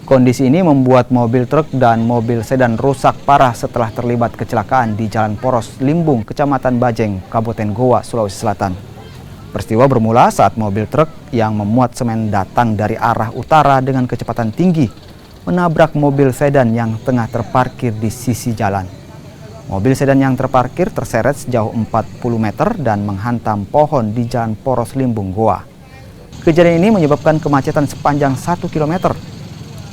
Kondisi ini membuat mobil truk dan mobil sedan rusak parah setelah terlibat kecelakaan di Jalan Poros Limbung, Kecamatan Bajeng, Kabupaten Goa, Sulawesi Selatan. Peristiwa bermula saat mobil truk yang memuat semen datang dari arah utara dengan kecepatan tinggi menabrak mobil sedan yang tengah terparkir di sisi jalan. Mobil sedan yang terparkir terseret sejauh 40 meter dan menghantam pohon di Jalan Poros Limbung, Goa. Kejadian ini menyebabkan kemacetan sepanjang 1 km.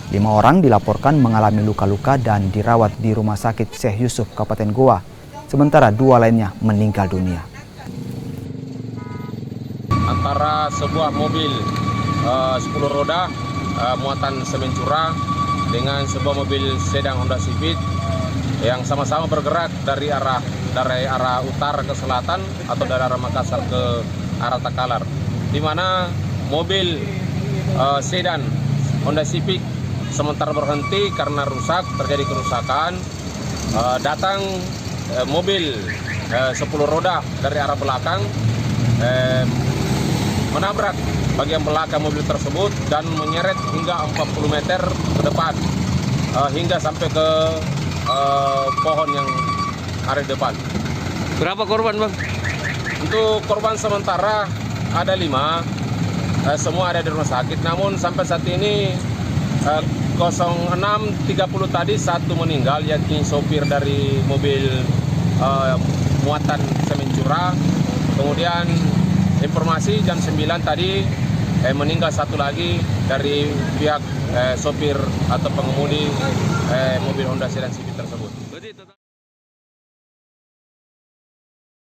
5 orang dilaporkan mengalami luka-luka dan dirawat di Rumah Sakit Syekh Yusuf, Kabupaten Goa, sementara 2 lainnya meninggal dunia. Antara sebuah mobil 10 roda muatan semen curah dengan sebuah mobil sedan Honda Civic yang sama-sama bergerak dari arah utara ke selatan atau dari arah Makassar ke arah Takalar, di mana mobil sedan Honda Civic sementara berhenti karena terjadi kerusakan. Datang mobil 10 roda dari arah belakang menabrak bagian belakang mobil tersebut dan menyeret hingga 40 meter ke depan hingga sampai ke pohon yang ada di depan. Berapa korban, Bang? Untuk korban sementara ada 5, semua ada di rumah sakit. Namun sampai saat ini 06.30 tadi 1 meninggal, yakni sopir dari mobil muatan semen curah. Kemudian informasi jam 9 tadi meninggal 1 lagi dari pihak sopir atau pengemudi mobil Honda sedan Civic tersebut.